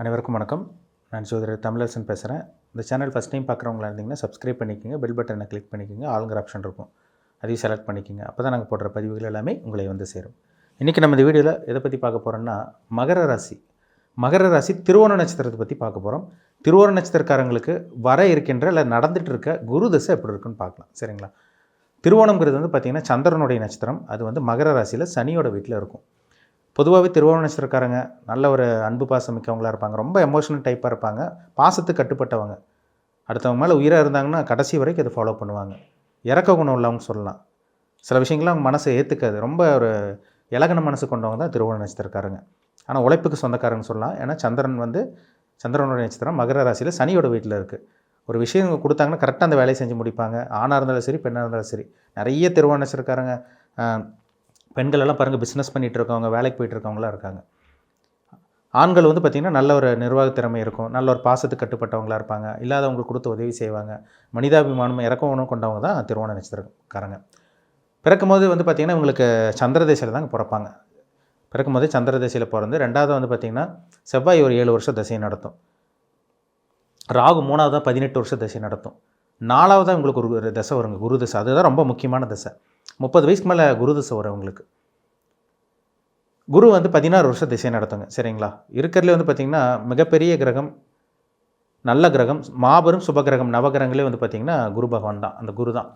அனைவருக்கும் வணக்கம். நான் ஜோதிடர் தமிழரசன் பேசுகிறேன். இந்த சேனல் ஃபஸ்ட் டைம் பார்க்குறவங்களா இருந்தீங்கன்னா சப்ஸ்கிரைப் பண்ணிக்கோங்க, பெல் பட்டனை கிளிக் பண்ணிக்கோங்க, ஆளுங்கிற ஆப்ஷன் இருக்கும், அதையும் செலக்ட் பண்ணிக்கோங்க. அப்போ தான் நாங்கள் போடுற பதிவுகள் எல்லாமே உங்களை வந்து சேரும். இன்றைக்கி நம்ம இந்த வீடியோவில் எதை பற்றி பார்க்க போகிறோம்னா மகர ராசி திருவோண நட்சத்திரத்தை பற்றி பார்க்க போகிறோம். திருவோண நட்சத்திரக்காரங்களுக்கு வர இருக்கின்ற இல்லை நடந்துகிட்டு இருக்க குரு தசை எப்படி இருக்குன்னு பார்க்கலாம். சரிங்களா? திருவோணம்ங்கிறது வந்து பார்த்திங்கன்னா சந்திரனுடைய நட்சத்திரம். அது வந்து மகர ராசியில் சனியோட வீட்டில் இருக்கும். பொதுவாகவே திருவோண நட்சத்திரக்காரங்க நல்ல ஒரு அன்பு பாசம் மிக்கவங்களாக இருப்பாங்க. ரொம்ப எமோஷனல் டைப்பாக இருப்பாங்க. பாசத்துக்கு கட்டுப்பட்டவங்க. அடுத்தவங்க மேலே உயிராக இருந்தாங்கன்னா கடைசி வரைக்கும் அதை ஃபாலோ பண்ணுவாங்க. இறக்க குணம் உள்ளவங்க சொல்லலாம். சில விஷயங்கள்லாம் அவங்க மனசை ஏற்றுக்காது. ரொம்ப ஒரு இலகன மனசு கொண்டவங்க தான் திருவோண நட்சத்திரக்காரங்க. ஆனால் உழைப்புக்கு சொந்தக்காரங்க சொல்லலாம். ஏன்னா சந்திரனுடைய நட்சத்திரம் மகர ராசியில் சனியோட வீட்டில் இருக்குது. ஒரு விஷயம் கொடுத்தாங்கன்னா கரெக்டாக அந்த வேலையை செஞ்சு முடிப்பாங்க. ஆணாக இருந்தாலும் சரி, பெண்ணாக இருந்தாலும் சரி. நிறைய திருவோண நட்சத்திரக்காரங்க பெண்கள் எல்லாம் பாருங்கள், பிஸ்னஸ் பண்ணிகிட்டு இருக்கவங்க, வேலைக்கு போய்ட்டு இருக்கவங்களாம் இருக்காங்க. ஆண்கள் வந்து பார்த்திங்கன்னா நல்ல ஒரு நிர்வாக திறமை இருக்கும், நல்ல ஒரு பாசத்துக்கு கட்டுப்பட்டவங்களாக இருப்பாங்க, இல்லாதவங்களுக்கு கொடுத்து உதவி செய்வாங்க, மனிதாபிமானம் இறக்கணும் கொண்டவங்க தான் திருவோண நட்சத்திரக்காரங்க. பிறக்கும் போது வந்து பார்த்திங்கன்னா இவங்களுக்கு சந்திரதேசையில் தாங்க பிறப்பாங்க. பிறக்கும் போதே சந்திரதேசையில் பிறந்து, ரெண்டாவது வந்து பார்த்திங்கன்னா செவ்வாய் ஒரு 7 வருஷம் தசையை நடத்தும். ராகு 3வது 18 வருஷம் தசை நடத்தும். 4வதாக உங்களுக்கு ஒரு தசை வருங்க, குரு தசை. அதுதான் ரொம்ப முக்கியமான தசை. 30 வயசுக்கு மேலே குரு தசை வரும் உங்களுக்கு. குரு வந்து 16 வருஷம் திசை நடத்துங்க. சரிங்களா? இருக்கிறதுலே வந்து பார்த்திங்கன்னா மிகப்பெரிய கிரகம், நல்ல கிரகம், மாபெரும் சுபகிரகம், நவகிரகங்களே வந்து பார்த்திங்கன்னா குரு பகவான் தான். அந்த குரு தான்.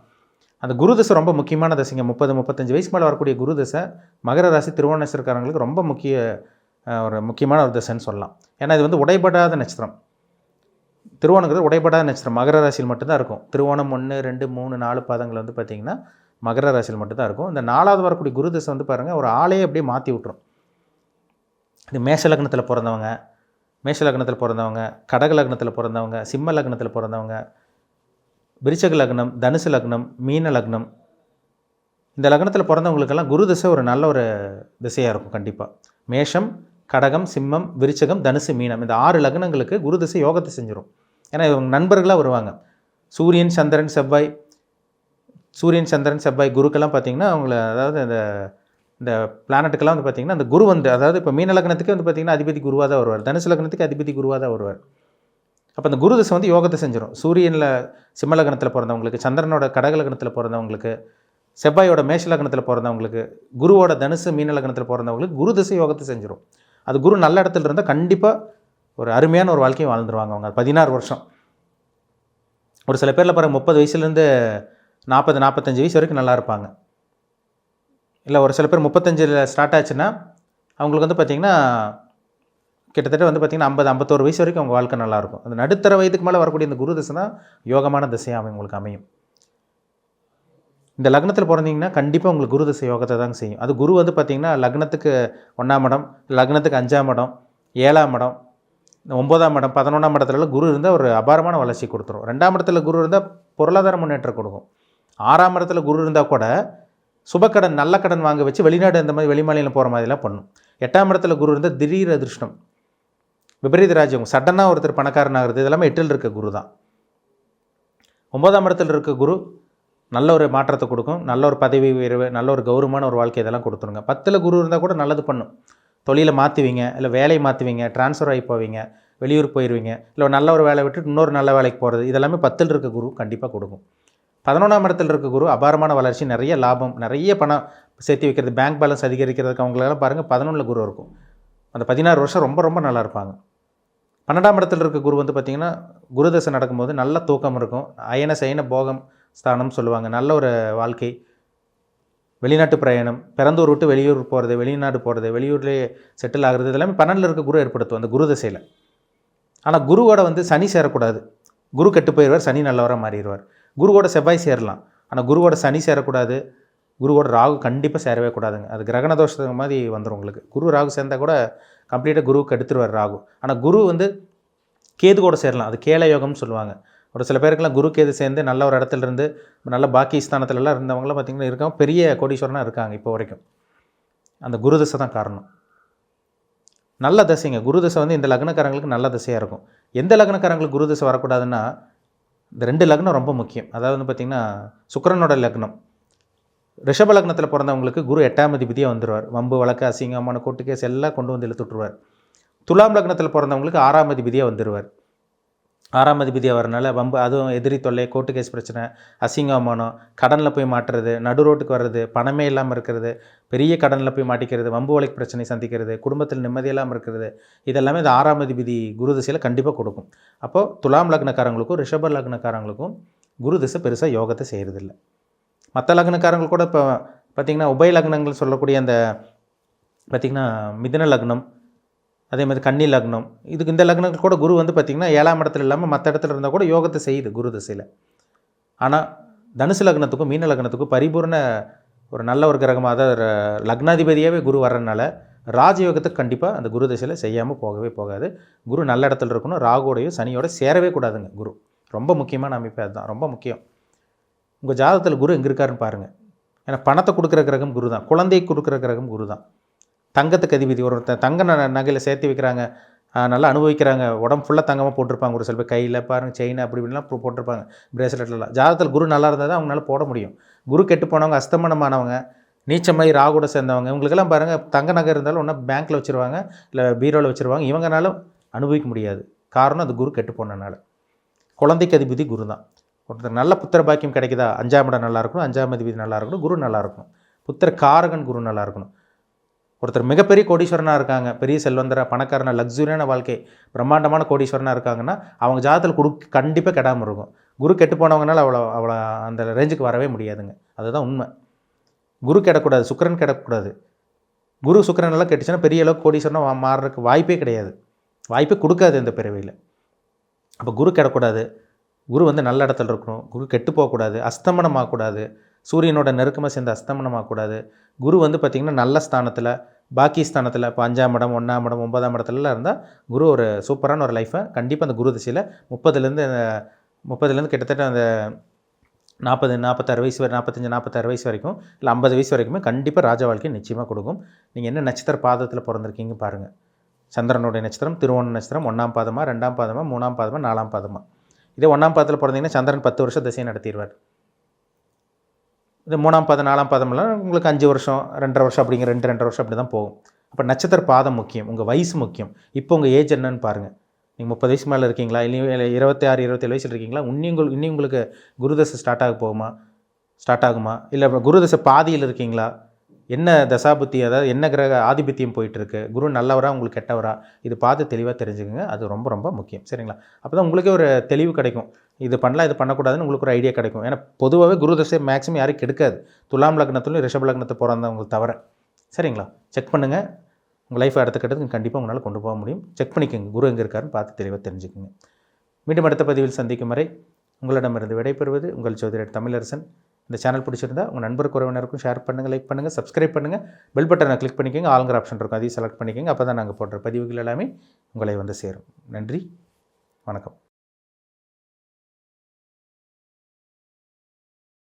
அந்த குரு தசை ரொம்ப முக்கியமான தசைங்க. 30-35 வயசுக்கு மேலே வரக்கூடிய குரு தசை மகர ராசி திருவோண நட்சத்திரக்காரங்களுக்கு ரொம்ப முக்கியமான ஒரு தசைன்னு சொல்லலாம். ஏன்னா இது வந்து உடைபடாத நட்சத்திரம். திருவோணங்கிறது உடைபடாத நட்சத்திரம். மகர ராசியில் மட்டும்தான் இருக்கும். திருவோணம் 1, 2, 3, 4 பாதங்கள் வந்து பார்த்திங்கன்னா மகர ராசியில் மட்டும்தான் இருக்கும். இந்த 4வது வரக்கூடிய குரு தசை வந்து பாருங்கள், ஒரு ஆளையே அப்படியே மாற்றி விட்டுரும். இது மேஷ லக்னத்தில் பிறந்தவங்க, கடக லக்னத்தில் பிறந்தவங்க, சிம்ம லக்னத்தில் பிறந்தவங்க, விருச்சக லக்னம், தனுசு லக்னம், மீன லக்னம், இந்த லக்னத்தில் பிறந்தவங்களுக்கெல்லாம் குரு தசை ஒரு நல்ல ஒரு திசையாக இருக்கும். கண்டிப்பாக மேஷம், கடகம், சிம்மம், விருச்சகம், தனுசு, மீனம், இந்த 6 லக்னங்களுக்கு குரு தசை யோகத்தை செஞ்சிடும். ஏன்னா இவங்க நண்பர்களாக வருவாங்க. சூரியன் சந்திரன் செவ்வாய் குருக்கெல்லாம் பார்த்திங்கன்னா அவங்கள, அதாவது இந்த பிளானட்டுக்கெல்லாம் வந்து பார்த்திங்கன்னா அந்த குரு வந்து, அதாவது இப்போ மீன லக்னத்துக்கு வந்து பார்த்திங்கன்னா அதிபதி குருவாக தான் வருவார், தனுசு லக்னத்துக்கு அதிபதி குருவாக தான் வருவார். அப்போ அந்த குரு தசை வந்து யோகத்தை செஞ்சிடும். சூரியனில் சிம்ம லக்னத்தில் பிறந்தவங்களுக்கு, சந்திரனோட கடக லக்னத்தில் பிறந்தவங்களுக்கு, செவ்வாயோட மேஷ லக்னத்தில் பிறந்தவங்களுக்கு, குருவோட தனுசு மீன லக்னத்தில் பிறந்தவங்களுக்கு குரு தசை யோகத்தை செஞ்சிடும். அது குரு நல்ல இடத்துல இருந்தால் கண்டிப்பாக ஒரு அருமையான ஒரு வாழ்க்கையை வாழ்ந்துருவாங்க அவங்க. 16 வருஷம். ஒரு சில பேரில் பாருங்கள் 30 வயசுலேருந்து 40-45 வயசு வரைக்கும் நல்லா இருப்பாங்க. இல்லை ஒரு சில பேர் 35 ஸ்டார்ட் ஆச்சுன்னா அவங்களுக்கு வந்து பார்த்திங்கன்னா கிட்டத்தட்ட வந்து பார்த்திங்கன்னா 50-51 வயசு வரைக்கும் அவங்க வாழ்க்கை நல்லாயிருக்கும். அந்த நடுத்தர வயதுக்கு மேலே வரக்கூடிய இந்த குரு தசை தான் யோகமான திசையாக உங்களுக்கு அமையும். இந்த லக்னத்தில் பிறந்தீங்கன்னா கண்டிப்பாக உங்களுக்கு குரு தசை யோகத்தை தாங்க செய்யும். அது குரு வந்து பார்த்திங்கன்னா லக்னத்துக்கு 1ஆம் இடம், லக்னத்துக்கு 5ஆம் இடம், 7ஆம் இடம், 9ஆம் இடம், 11ஆம் இடத்துலலாம் குரு இருந்தால் ஒரு அபாரமான வளர்ச்சி கொடுத்துரும். 2ஆம் இடத்துல குரு இருந்தால் பொருளாதார முன்னேற்றம் கொடுக்கும். 6ஆம் இடத்துல குரு இருந்தால் கூட சுபக்கடன், நல்ல கடன் வாங்க வச்சு வெளிநாடு இந்த மாதிரி வெளிமாநிலம் போகிற மாதிரிலாம் பண்ணும். 8ஆம் இடத்துல குரு இருந்தால் திடீர் அதிர்ஷ்டம், விபரீத ராஜ்யம், சடனாக ஒருத்தர் பணக்காரன் ஆகிறது, இதெல்லாமே 8ல் இருக்க குரு தான். 9ஆம் இடத்துல இருக்க குரு நல்ல ஒரு மாற்றத்தை கொடுக்கும், நல்ல ஒரு பதவி உயர்வு, நல்ல ஒரு கௌரவமான ஒரு வாழ்க்கை இதெல்லாம் கொடுத்துருங்க. 10ல் குரு இருந்தால் கூட நல்லது பண்ணும். தொழிலை மாற்றுவீங்க, இல்லை வேலையை மாற்றுவீங்க, ட்ரான்ஸ்ஃபர் ஆகி போவீங்க, வெளியூர் போயிடுவீங்க, இல்லை நல்ல ஒரு வேலை விட்டு இன்னொரு நல்ல வேலைக்கு போகிறது, இதெல்லாமே 10ல் இருக்க குரு கண்டிப்பாக கொடுக்கும். 11ஆம் இடத்துல இருக்க குரு அபாரமான வளர்ச்சி, நிறைய லாபம், நிறைய பணம் சேர்த்து வைக்கிறது, பேங்க் பேலன்ஸ் அதிகரிக்கிறதுக்கு அவங்களெல்லாம் பாருங்கள் 11ல் குரு இருக்கும். அந்த 16 வருஷம் ரொம்ப ரொம்ப நல்லா இருப்பாங்க. 12ஆம் இடத்துல இருக்க குரு வந்து பார்த்திங்கன்னா குரு தசை நடக்கும்போது நல்ல தூக்கம் இருக்கும், அயன சயன போகம் ஸ்தானம் சொல்லுவாங்க, நல்ல ஒரு வாழ்க்கை, வெளிநாட்டு பிரயாணம், பிறந்தூர் விட்டு வெளியூர் போகிறது, வெளிநாடு போகிறது, வெளியூர்லேயே செட்டில் ஆகிறது, இதெல்லாமே 12ல் இருக்க குரு ஏற்படுத்தும் அந்த குரு தசையில். ஆனால் குருவோட வந்து சனி சேரக்கூடாது. குரு கெட்டு போயிடுவார், சனி நல்லவராக மாறிடுவார். குருவோட செவ்வாய் சேரலாம், ஆனால் குருவோட சனி சேரக்கூடாது, குருவோட ராகு கண்டிப்பாக சேரவே கூடாதுங்க. அது கிரகண தோஷத்துக்கு மாதிரி வந்துடும் உங்களுக்கு. குரு ராகு சேர்ந்தால் கூட கம்ப்ளீட்டாக குருவுக்கு எடுத்துருவார் ராகு. ஆனால் குரு வந்து கேது கூட சேரலாம், அது கேல யோகம்னு சொல்லுவாங்க. ஒரு சில பேருக்கெல்லாம் குரு கேது சேர்ந்து நல்ல ஒரு இடத்துல இருந்து நல்ல பாக்கி ஸ்தானத்துலலாம் இருந்தவங்களாம் பார்த்திங்கன்னா இருக்காங்க, பெரிய கோடீஸ்வரனாக இருக்காங்க இப்போ வரைக்கும். அந்த குரு தசை தான் காரணம். நல்ல தசைங்க குரு தசை வந்து இந்த லக்னக்காரங்களுக்கு நல்ல தசையாக இருக்கும். எந்த லக்னக்காரங்களுக்கு குரு தசை வரக்கூடாதுன்னா இந்த 2 லக்னம் ரொம்ப முக்கியம். அதாவது வந்து பார்த்திங்கன்னா சுக்கிரனோட லக்னம், ரிஷப லக்னத்தில் பிறந்தவங்களுக்கு குரு 8ஆம் அதிபதியாக வந்துடுவார். வம்பு வழக்கு அசிங்கமான கோர்ட்டு கேஸ் எல்லாம் கொண்டு வந்து இழுத்துட்ருவார். துலாம் லக்னத்தில் பிறந்தவங்களுக்கு 6ஆம் அதிபதியாக வந்துடுவார். 6ஆம் அதிபதியாக வரனால வம்பு, அதுவும் எதிரி தொல்லை, கோர்ட்டு கேஸ் பிரச்சனை, அசிங்கமானம், கடனில் போய் மாட்டுறது, நடு ரோட்டுக்கு வர்றது, பணமே இல்லாமல் இருக்கிறது, பெரிய கடனில் போய் மாட்டிக்கிறது, வம்பு வழக்கு பிரச்சனை சந்திக்கிறது, குடும்பத்தில் நிம்மதி இல்லாமல் இருக்கிறது, இதெல்லாமே இந்த 6ஆம் அதிபதி குரு திசையில் கண்டிப்பாக கொடுக்கும். அப்போது துலாம் லக்னக்காரங்களுக்கும் ரிஷப லக்னக்காரங்களுக்கும் குரு திசை பெருசாக யோகத்தை செய்கிறதில்ல. மற்ற லக்னக்காரங்கள் கூட இப்போ பார்த்திங்கன்னா உபய லக்னங்கள் சொல்லக்கூடிய அந்த பார்த்திங்கன்னா மிதுன லக்னம், அதே மாதிரி கன்னி லக்னம், இதுக்கு இந்த லக்னங்கள் கூட குரு வந்து பார்த்திங்கன்னா 7ஆம் இடத்துல இல்லாமல் மற்ற இடத்துல இருந்தால் கூட யோகத்தை செய்யுது குரு திசையில். ஆனால் தனுசு லக்னத்துக்கும் மீன லக்னத்துக்கும் பரிபூர்ண ஒரு நல்ல ஒரு கிரகமாக, அதாவது லக்னாதிபதியாகவே குரு வர்றதுனால ராஜயோகத்துக்கு கண்டிப்பாக அந்த குரு திசையில் செய்யாமல் போகவே போகாது. குரு நல்ல இடத்துல இருக்கணும். ராகுவோடையும் சனியோட சேரவே கூடாதுங்க. குரு ரொம்ப முக்கியமான அமைப்பு, அதுதான் ரொம்ப முக்கியம். உங்கள் ஜாதகத்தில் குரு எங்கே இருக்காருன்னு பாருங்கள். ஏன்னா பணத்தை கொடுக்குற கிரகம் குரு தான், குழந்தைக்கு கொடுக்குற கிரகம் குரு தான், தங்கத்துக்கு அதிபதி. ஒருத்தர் தங்க நகையில் சேர்த்து வைக்கிறாங்க, நல்லா அனுபவிக்கிறாங்க, உடம்பு ஃபுல்லாக தங்கமாக போட்டிருப்பாங்க. ஒரு சில பேர் கையில் பாருங்கள் செயின் அப்படி இப்படிலாம் போட்டிருப்பாங்க, பிரேஸ்லெட்லாம். ஜாதகத்தில் குரு நல்லா இருந்தால் தான் அவங்களால போட முடியும். குரு கெட்டு போனவங்க, அஸ்தமனமானவங்க, நீச்சமாய் ராகுட சேர்ந்தவங்க, இவங்களுக்கெல்லாம் பாருங்கள் தங்க நகை இருந்தாலும் ஒன்றா பேங்க்கில் வச்சுருவாங்க, இல்லை பீரோவில் வச்சுருவாங்க. இவங்கனாலும் அனுபவிக்க முடியாது. காரணம் அது குரு கெட்டு போனனால. குழந்தைக்கு அதிபதி குரு தான். ஒருத்தர் நல்ல புத்திர பாக்கியம் கிடைக்குதா, 5ஆம் இடம் நல்லா இருக்கணும், 5ஆம் அதிபதி நல்லா இருக்கணும், குரு நல்லா இருக்கணும், புத்திர காரகன் குரு நல்லா இருக்கணும். ஒருத்தர் மிகப்பெரிய கோடீஸ்வரனாக இருக்காங்க, பெரிய செல்வந்தராக, பணக்காரனாக, லக்ஸுரியான வாழ்க்கை, பிரம்மாண்டமான கோடீஸ்வரனாக இருக்காங்கன்னா அவங்க ஜாதகத்தில் கண்டிப்பாக கெடாமல் இருக்கும். குரு கெட்டு போனவங்கனால அவ்வளோ அந்த ரேஞ்சுக்கு வரவே முடியாதுங்க. அதுதான் உண்மை. குரு கெடக்கூடாது, சுக்கிரன் கெடக்கூடாது. குரு சுக்கிரன் எல்லாம் கெட்டுச்சுன்னா பெரிய அளவுக்கு கோடீஸ்வரனாக மாறுறதுக்கு வாய்ப்பே கிடையாது, வாய்ப்பே கொடுக்காது இந்த பிறவியில். அப்போ குரு கெடக்கூடாது, குரு வந்து நல்ல இடத்துல இருக்கணும், குரு கெட்டு போகக்கூடாது, அஸ்தமனமாகக்கூடாது, சூரியனோட நெருக்கமாக சேர்ந்து அஸ்தமனமாகக்கூடாது. குரு வந்து பார்த்திங்கன்னா நல்ல ஸ்தானத்தில், பாக்கி ஸ்தானத்தில், இப்போ 5ஆம் இடம், 1ஆம் இடம், 9ஆம் இடத்துலலாம் இருந்தால் குரு ஒரு சூப்பரான ஒரு லைஃப்பை கண்டிப்பாக அந்த குரு திசையில் 30லேருந்து கிட்டத்தட்ட அந்த 46 வயசு வரை, 46 வயசு வரைக்கும், இல்லை 50 வயசு வரைக்குமே கண்டிப்பாக ராஜ வாழ்க்கையை நிச்சயமாக கொடுக்கும். நீங்கள் என்ன நட்சத்திர பாதத்தில் பிறந்திருக்கீங்க பாருங்கள். சந்திரனுடைய நட்சத்திரம் திருவோண நட்சத்திரம் 1ஆம் பாதமாக, 2ஆம் பாதமாக, 3ஆம் பாதமாக, 4ஆம் பாதமாக. இதே 1ஆம் பாதத்தில் பிறந்தீங்கன்னா சந்திரன் 10 வருஷம் திசையை நடத்திடுவார். இது 3ஆம் பாதம் 4ஆம் பாதம்லாம் உங்களுக்கு 5 வருஷம் 2.5 வருஷம் அப்படிங்கிற 2.5 வருஷம் அப்படி தான் போகும். அப்போ நட்சத்திர பாதம் முக்கியம், உங்கள் வயசு முக்கியம். இப்போ உங்கள் ஏஜ் என்னன்னு பாருங்கள். நீங்கள் 30 வயசு மேலே இருக்கீங்களா, இல்லை 26 27 வயசில் இருக்கீங்களா, இன்னும் உங்களுக்கு குருதசை ஸ்டார்ட் ஆகுமா, இல்லை குருதசை பாதியில் இருக்கீங்களா, என்ன தசாபுத்தி, அதாவது என்ன கிரக ஆதிபத்தியம் போயிட்டுருக்கு, குரு நல்லவரா உங்களுக்கு கெட்டவரா, இது பார்த்து தெளிவாக தெரிஞ்சுக்கோங்க. அது ரொம்ப ரொம்ப முக்கியம். சரிங்களா? அப்போ தான் உங்களுக்கே ஒரு தெளிவு கிடைக்கும். இது பண்ணலாம், இது பண்ணக்கூடாதுன்னு உங்களுக்கு ஒரு ஐடியா கிடைக்கும். ஏன்னா பொதுவாகவே குரு தசை மேக்ஸிமம் யாரும் கெடுக்காது, துலாம் லக்னத்துலையும் ரிஷப லக்னத்தை பிறந்தவங்களுக்கு தவிர. சரிங்களா? செக் பண்ணுங்கள். உங்கள் லைஃப் அடுத்த கட்டத்துக்கு கண்டிப்பாக உங்களால் கொண்டு போக முடியும். செக் பண்ணிக்கோங்க, குரு எங்கே இருக்காருன்னு பார்த்து தெளிவாக தெரிஞ்சுக்கோங்க. மீண்டும் அடுத்த பதிவில் சந்திக்கும் வரை உங்களிடமிருந்து விடைபெறுவது உங்கள் ஜோதிடர் தமிழரசன். இந்த சேனல் பிடிச்சிருந்தா உங்கள் நண்பருக்கு உறவினருக்கும் ஷேர் பண்ணுங்கள், லைக் பண்ணுங்கள், சப்ஸ்கிரைப் பண்ணுங்கள், பெல் பட்டனை கிளிக் பண்ணிக்கோங்க, ஆளுங்கிற ஆப்ஷன் இருக்கும், அதையும் செலக்ட் பண்ணிக்கோங்க. அப்போ தான் நாங்கள் போடுற பதிவுகள் எல்லாமே உங்களை வந்து சேரும். நன்றி, வணக்கம்.